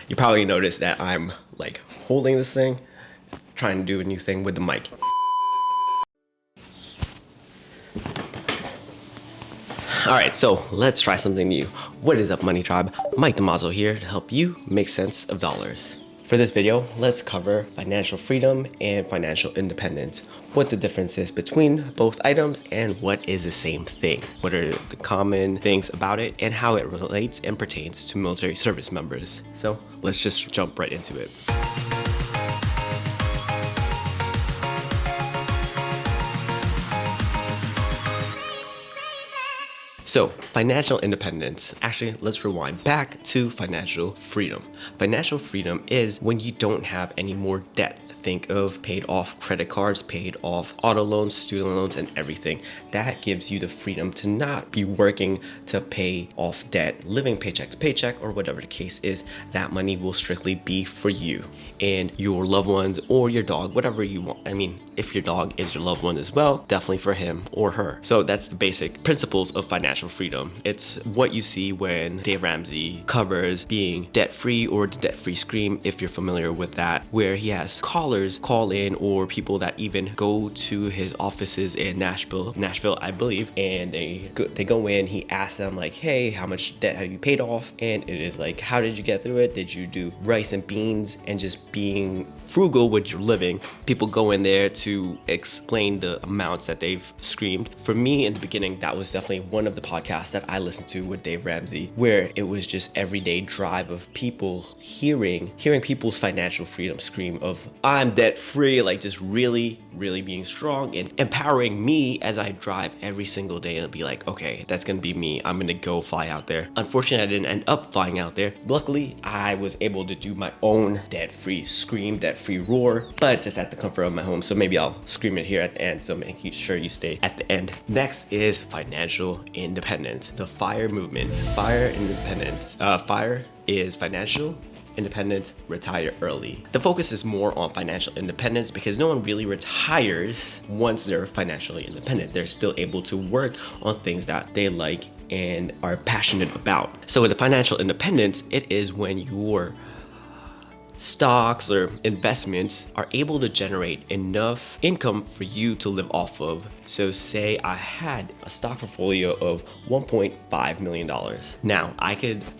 You probably noticed that I'm like holding this thing, trying to do a new thing with the mic. All right, so let's try something new. What is up, Money Tribe? Mike Damazo here to help you make sense of dollars. For this video, let's cover financial freedom and financial independence, what the difference is between both items and what is the same thing, what are the common things about it, and how it relates and pertains to military service members. So let's just jump right into it. So, financial independence. Actually, let's rewind back to financial freedom. Financial freedom is when you don't have any more debt. Think of paid off credit cards, paid off auto loans, student loans, and everything. That gives you the freedom to not be working to pay off debt, living paycheck to paycheck, or whatever the case is. That money will strictly be for you and your loved ones or your dog, whatever you want. I mean, if your dog is your loved one as well, definitely for him or her. So that's the basic principles of financial freedom. It's what you see when Dave Ramsey covers being debt-free or the debt-free scream, if you're familiar with that, where he has callers call in or people that even go to his offices in Nashville, I believe, and they go in, he asks them like, hey, how much debt have you paid off? And it is like, how did you get through it? Did you do rice and beans and just being frugal with your living? People go in there to explain the amounts that they've screamed. For me in the beginning, that was definitely one of the podcasts that I listened to with Dave Ramsey, where it was just everyday drive of people hearing people's financial freedom scream of, I'm debt free, like just really being strong and empowering me as I drive every single day and be like, okay, that's gonna be me. I'm gonna go fly out there. Unfortunately, I didn't end up flying out there. Luckily, I was able to do my own debt-free scream, debt-free roar, but just at the comfort of my home. So maybe I'll scream it here at the end. So make sure you stay at the end. Next is financial independence. The FIRE movement. FIRE independence. FIRE is financial independence, retire early. The focus is more on financial independence because no one really retires once they're financially independent. They're still able to work on things that they like and are passionate about. So with the financial independence, it is when your stocks or investments are able to generate enough income for you to live off of. So say I had a stock portfolio of $1.5 million. Now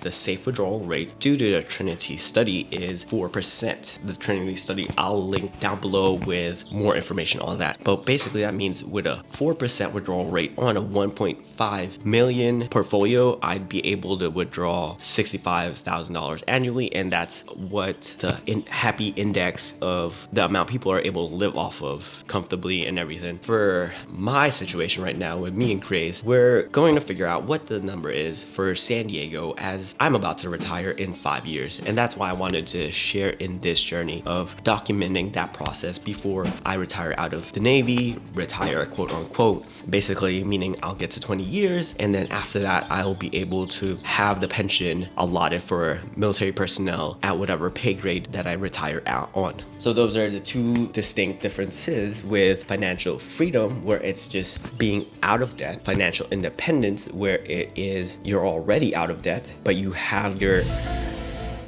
the safe withdrawal rate due to the Trinity study is 4%. The Trinity study, I'll link down below with more information on that. But basically that means with a 4% withdrawal rate on a 1.5 million portfolio, I'd be able to withdraw $65,000 annually. And that's what the happy index of the amount people are able to live off of comfortably and everything. For my situation right now with me and Grace, we're going to figure out what the number is for San Diego as I'm about to retire in 5 years. And that's why I wanted to share in this journey of documenting that process before I retire out of the Navy, retire quote unquote, basically meaning I'll get to 20 years. And then after that, I'll be able to have the pension allotted for military personnel at whatever pay grade that I retire out on. So those are the two distinct differences with financial freedom, where it's just being out of debt, financial independence, where it is you're already out of debt, but you have your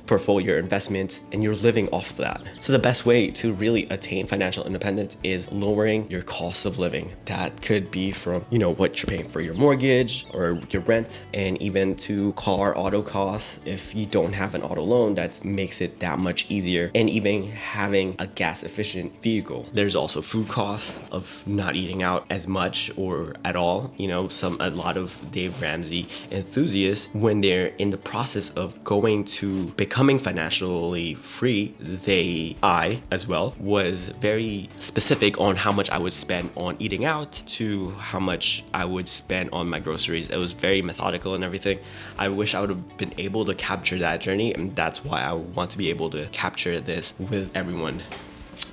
portfolio, your investments, and you're living off of that. So the best way to really attain financial independence is lowering your cost of living. That could be from, what you're paying for your mortgage or your rent, and even to car auto costs. If you don't have an auto loan, that makes it that much easier. And even having a gas efficient vehicle. There's also food costs of not eating out as much or at all. A lot of Dave Ramsey enthusiasts, when they're in the process of going to becoming financially free, I as well, was very specific on how much I would spend on eating out to how much I would spend on my groceries. It was very methodical and everything. I wish I would have been able to capture that journey, and that's why I want to be able to capture this with everyone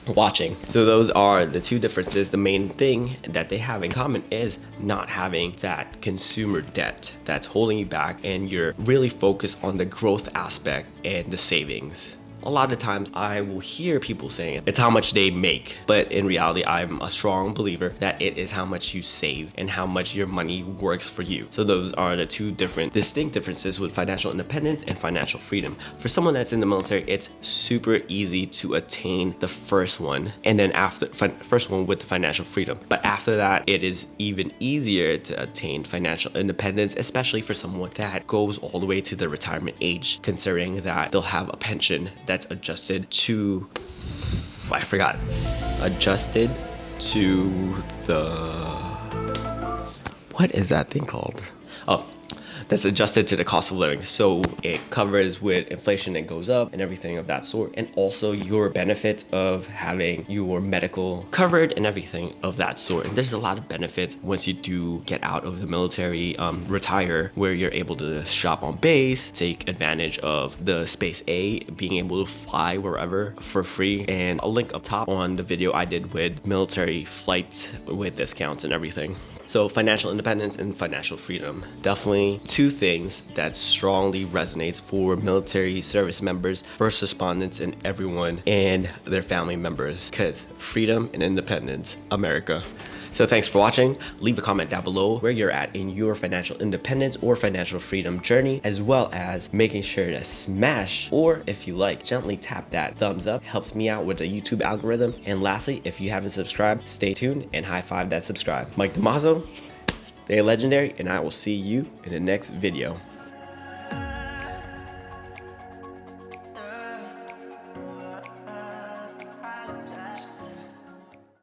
watching. So those are the two differences. The main thing that they have in common is not having that consumer debt that's holding you back, and you're really focused on the growth aspect and the savings. A lot of times I will hear people saying it's how much they make, but in reality, I'm a strong believer that it is how much you save and how much your money works for you. So those are the two distinct differences with financial independence and financial freedom. For someone that's in the military, it's super easy to attain the first one, and then after first one with the financial freedom. But after that, it is even easier to attain financial independence, especially for someone that goes all the way to the retirement age, considering that they'll have a pension that's adjusted to, adjusted to what is that thing called? Oh, that's adjusted to the cost of living. So it covers with inflation that goes up and everything of that sort. And also your benefits of having your medical covered and everything of that sort. And there's a lot of benefits once you do get out of the military, retire, where you're able to shop on base, take advantage of the Space A, being able to fly wherever for free. And I'll link up top on the video I did with military flights with discounts and everything. So financial independence and financial freedom, definitely two things that strongly resonates for military service members, first responders, and everyone and their family members, because freedom and independence, America. So thanks for watching. Leave a comment down below where you're at in your financial independence or financial freedom journey, as well as making sure to smash, or if you like, gently tap that thumbs up. Helps me out with the YouTube algorithm. And lastly, if you haven't subscribed, stay tuned and high five that subscribe. Mike Damazo, stay legendary, and I will see you in the next video.